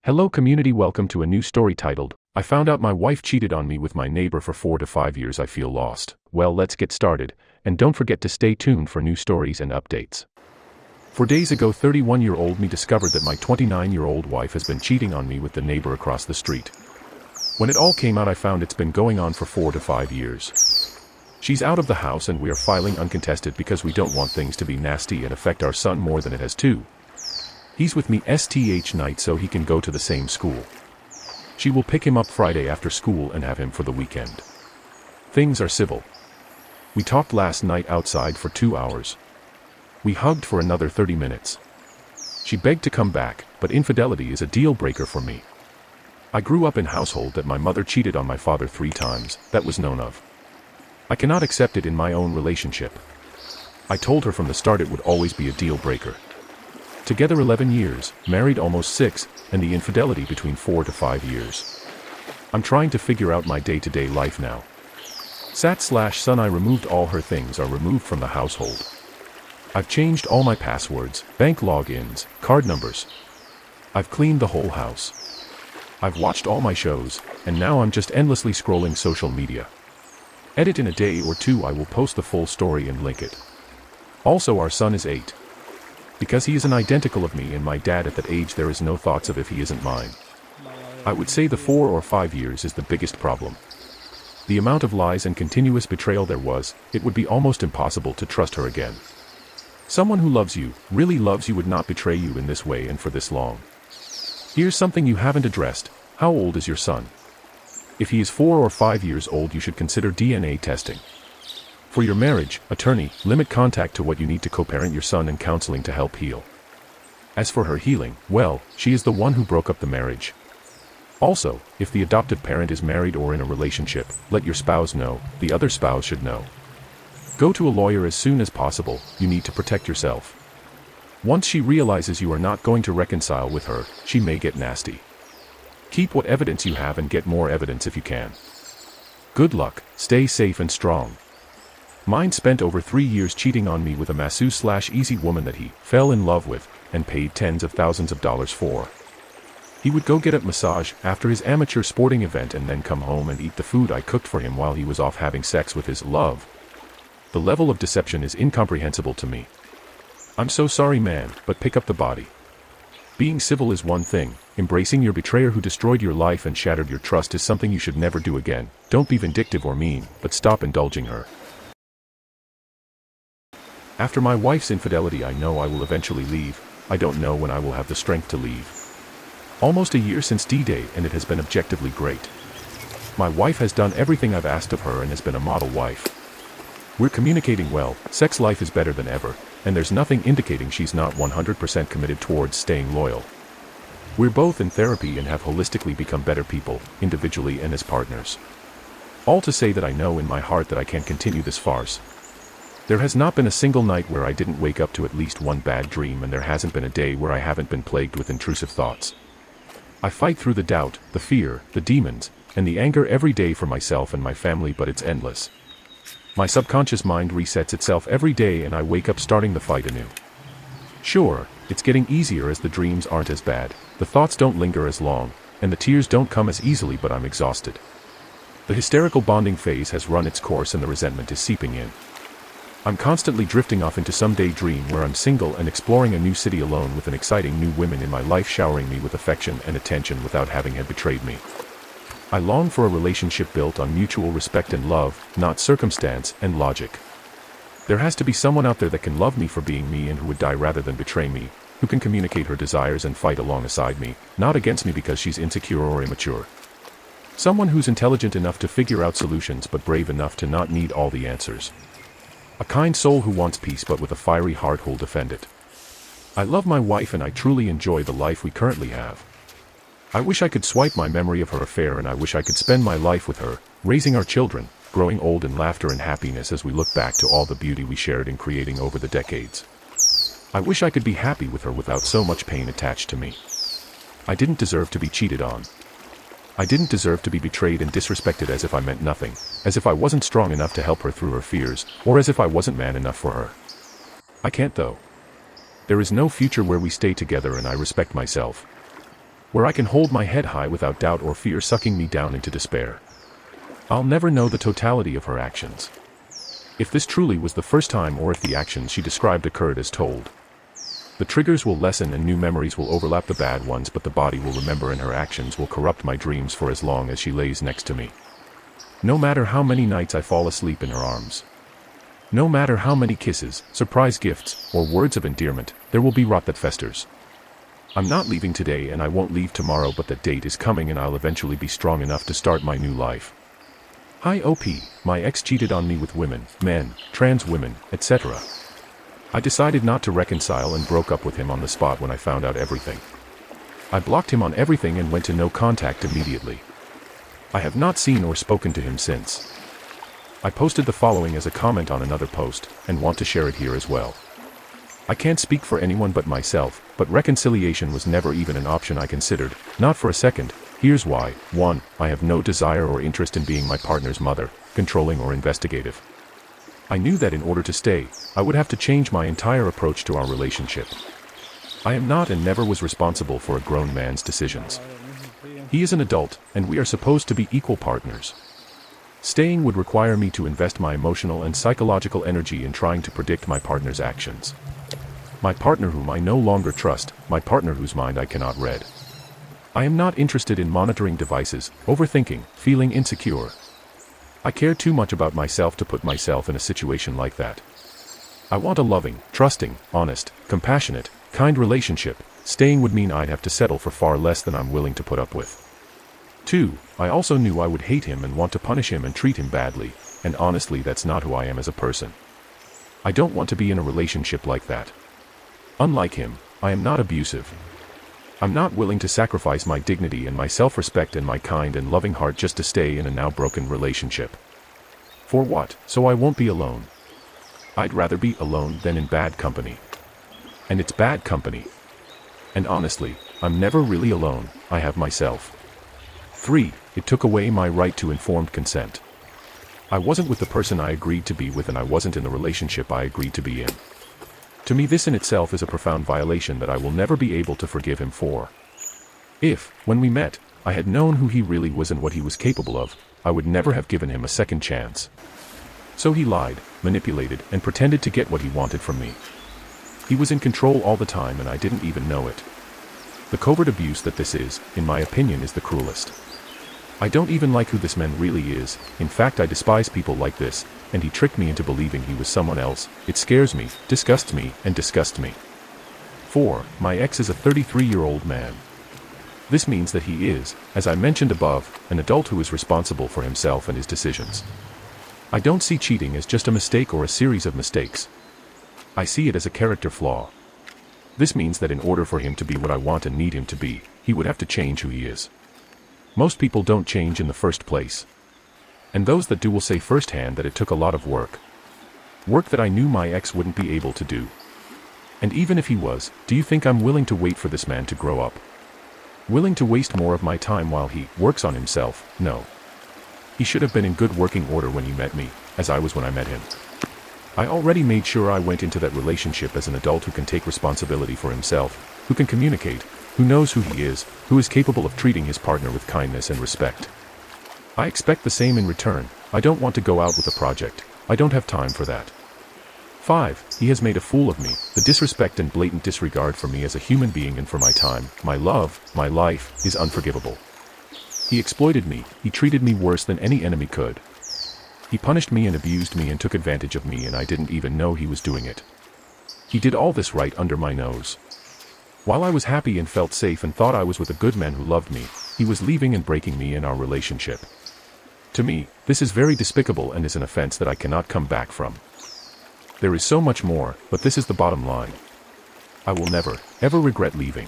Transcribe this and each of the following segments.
Hello community, welcome to a new story titled, I found out my wife cheated on me with my neighbor for 4 to 5 years. I feel lost. Well, let's get started, and don't forget to stay tuned for new stories and updates. 4 days ago, 31-year-old me discovered that my 29-year-old wife has been cheating on me with the neighbor across the street. When it all came out, I found it's been going on for 4 to 5 years. She's out of the house and we are filing uncontested because we don't want things to be nasty and affect our son more than it has to. He's with me STH night so he can go to the same school. She will pick him up Friday after school and have him for the weekend. Things are civil. We talked last night outside for 2 hours. We hugged for another 30 minutes. She begged to come back, but infidelity is a deal breaker for me. I grew up in a household that my mother cheated on my father 3 times, that was known of. I cannot accept it in my own relationship. I told her from the start it would always be a deal breaker. Together 11 years, married almost 6, and the infidelity between 4 to 5 years. I'm trying to figure out my day-to-day life now. Son, I removed all her things are removed from the household. I've changed all my passwords, bank logins, card numbers. I've cleaned the whole house. I've watched all my shows, and now I'm just endlessly scrolling social media. Edit in a day or 2 I will post the full story and link it. Also, our son is 8. Because he is an identical of me and my dad at that age, there is no thoughts of if he isn't mine. I would say the 4 or 5 years is the biggest problem. The amount of lies and continuous betrayal there was, it would be almost impossible to trust her again. Someone who loves you, really loves you, would not betray you in this way and for this long. Here's something you haven't addressed. How old is your son? If he is 4 or 5 years old, you should consider DNA testing. For your marriage, attorney, limit contact to what you need to co-parent your son and counseling to help heal. As for her healing, well, she is the one who broke up the marriage. Also, if the adopted parent is married or in a relationship, let your spouse know, the other spouse should know. Go to a lawyer as soon as possible, you need to protect yourself. Once she realizes you are not going to reconcile with her, she may get nasty. Keep what evidence you have and get more evidence if you can. Good luck, stay safe and strong. Mine spent over 3 years cheating on me with a masseuse/easy woman that he fell in love with and paid tens of thousands of dollars for. He would go get a massage after his amateur sporting event and then come home and eat the food I cooked for him while he was off having sex with his love. The level of deception is incomprehensible to me. I'm so sorry, man, but pick up the body. Being civil is one thing, embracing your betrayer who destroyed your life and shattered your trust is something you should never do again. Don't be vindictive or mean, but stop indulging her. After my wife's infidelity, I know I will eventually leave. I don't know when I will have the strength to leave. Almost a year since D-Day, and it has been objectively great. My wife has done everything I've asked of her and has been a model wife. We're communicating well, sex life is better than ever, and there's nothing indicating she's not 100% committed towards staying loyal. We're both in therapy and have holistically become better people, individually and as partners. All to say that I know in my heart that I can't continue this farce. There has not been a single night where I didn't wake up to at least one bad dream, and there hasn't been a day where I haven't been plagued with intrusive thoughts. I fight through the doubt, the fear, the demons, and the anger every day for myself and my family, but it's endless. My subconscious mind resets itself every day and I wake up starting the fight anew. Sure, it's getting easier as the dreams aren't as bad, the thoughts don't linger as long, and the tears don't come as easily, but I'm exhausted. The hysterical bonding phase has run its course and the resentment is seeping in. I'm constantly drifting off into some daydream where I'm single and exploring a new city alone with an exciting new woman in my life showering me with affection and attention without having had betrayed me. I long for a relationship built on mutual respect and love, not circumstance and logic. There has to be someone out there that can love me for being me and who would die rather than betray me, who can communicate her desires and fight alongside me, not against me because she's insecure or immature. Someone who's intelligent enough to figure out solutions but brave enough to not need all the answers. A kind soul who wants peace but with a fiery heart who'll defend it. I love my wife and I truly enjoy the life we currently have. I wish I could swipe my memory of her affair, and I wish I could spend my life with her, raising our children, growing old in laughter and happiness as we look back to all the beauty we shared in creating over the decades. I wish I could be happy with her without so much pain attached to me. I didn't deserve to be cheated on. I didn't deserve to be betrayed and disrespected as if I meant nothing, as if I wasn't strong enough to help her through her fears, or as if I wasn't man enough for her. I can't though. There is no future where we stay together and I respect myself. where I can hold my head high without doubt or fear sucking me down into despair. I'll never know the totality of her actions. If this truly was the first time or if the actions she described occurred as told. The triggers will lessen and new memories will overlap the bad ones, but the body will remember and her actions will corrupt my dreams for as long as she lays next to me. No matter how many nights I fall asleep in her arms. No matter how many kisses, surprise gifts, or words of endearment, there will be rot that festers. I'm not leaving today and I won't leave tomorrow, but that date is coming and I'll eventually be strong enough to start my new life. Hi OP, my ex cheated on me with women, men, trans women, etc. I decided not to reconcile and broke up with him on the spot when I found out everything. I blocked him on everything and went to no contact immediately. I have not seen or spoken to him since. I posted the following as a comment on another post, and want to share it here as well. I can't speak for anyone but myself, but reconciliation was never even an option I considered, not for a second. Here's why. 1. I have no desire or interest in being my partner's mother, controlling or investigative. I knew that in order to stay, I would have to change my entire approach to our relationship. I am not and never was responsible for a grown man's decisions. He is an adult, and we are supposed to be equal partners. Staying would require me to invest my emotional and psychological energy in trying to predict my partner's actions. My partner whom I no longer trust, my partner whose mind I cannot read. I am not interested in monitoring devices, overthinking, feeling insecure. I care too much about myself to put myself in a situation like that. I want a loving, trusting, honest, compassionate, kind relationship. Staying would mean I'd have to settle for far less than I'm willing to put up with. 2. I also knew I would hate him and want to punish him and treat him badly, and honestly that's not who I am as a person. I don't want to be in a relationship like that. Unlike him, I am not abusive. I'm not willing to sacrifice my dignity and my self-respect and my kind and loving heart just to stay in a now broken relationship. For what? So I won't be alone. I'd rather be alone than in bad company. And it's bad company. And honestly, I'm never really alone, I have myself. 3. It took away my right to informed consent. I wasn't with the person I agreed to be with and I wasn't in the relationship I agreed to be in. To me this in itself is a profound violation that I will never be able to forgive him for. If, when we met, I had known who he really was and what he was capable of, I would never have given him a second chance. So he lied, manipulated, and pretended to get what he wanted from me. He was in control all the time and I didn't even know it. The covert abuse that this is, in my opinion, is the cruelest. I don't even like who this man really is. In fact, I despise people like this, and he tricked me into believing he was someone else. It scares me, disgusts me, and disgusts me. 4. My ex is a 33-year-old man. This means that he is, as I mentioned above, an adult who is responsible for himself and his decisions. I don't see cheating as just a mistake or a series of mistakes. I see it as a character flaw. This means that in order for him to be what I want and need him to be, he would have to change who he is. Most people don't change in the first place. And those that do will say firsthand that it took a lot of work. Work that I knew my ex wouldn't be able to do. And even if he was, do you think I'm willing to wait for this man to grow up? Willing to waste more of my time while he works on himself? No. He should have been in good working order when he met me, as I was when I met him. I already made sure I went into that relationship as an adult who can take responsibility for himself, who can communicate, who knows who he is, who is capable of treating his partner with kindness and respect. I expect the same in return. I don't want to go out with a project. I don't have time for that. 5. He has made a fool of me. The disrespect and blatant disregard for me as a human being and for my time, my love, my life, is unforgivable. He exploited me. He treated me worse than any enemy could. He punished me and abused me and took advantage of me and I didn't even know he was doing it. He did all this right under my nose. While I was happy and felt safe and thought I was with a good man who loved me, he was leaving and breaking me in our relationship. To me, this is very despicable and is an offense that I cannot come back from. There is so much more, but this is the bottom line. I will never, ever regret leaving.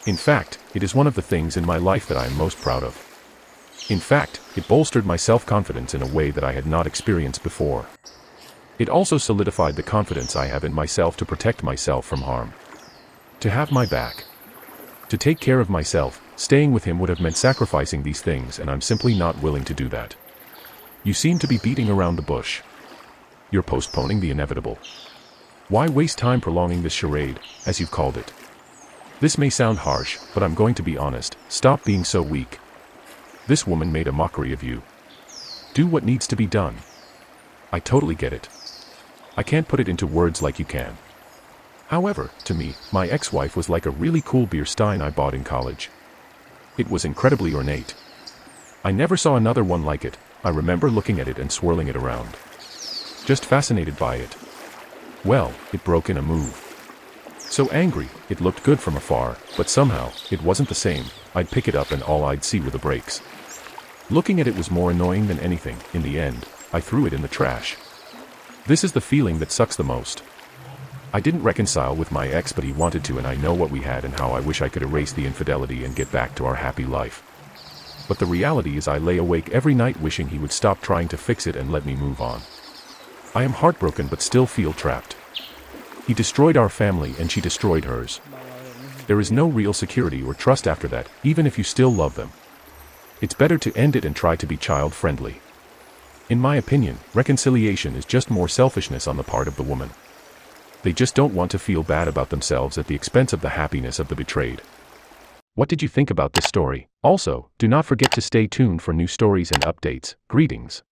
In fact, it is one of the things in my life that I am most proud of. In fact, it bolstered my self-confidence in a way that I had not experienced before. It also solidified the confidence I have in myself to protect myself from harm. To have my back. To take care of myself, staying with him would have meant sacrificing these things and I'm simply not willing to do that. You seem to be beating around the bush. You're postponing the inevitable. Why waste time prolonging this charade, as you've called it? This may sound harsh, but I'm going to be honest. Stop being so weak. This woman made a mockery of you. Do what needs to be done. I totally get it. I can't put it into words like you can. However, to me, my ex-wife was like a really cool beer stein I bought in college. It was incredibly ornate. I never saw another one like it. I remember looking at it and swirling it around. Just fascinated by it. Well, it broke in a move. So angry, it looked good from afar, but somehow, it wasn't the same. I'd pick it up and all I'd see were the brakes. Looking at it was more annoying than anything. In the end, I threw it in the trash. This is the feeling that sucks the most. I didn't reconcile with my ex, but he wanted to, and I know what we had and how I wish I could erase the infidelity and get back to our happy life. But the reality is I lay awake every night wishing he would stop trying to fix it and let me move on. I am heartbroken but still feel trapped. He destroyed our family and she destroyed hers. There is no real security or trust after that, even if you still love them. It's better to end it and try to be child-friendly. In my opinion, reconciliation is just more selfishness on the part of the woman. They just don't want to feel bad about themselves at the expense of the happiness of the betrayed. What did you think about this story? Also, do not forget to stay tuned for new stories and updates. Greetings.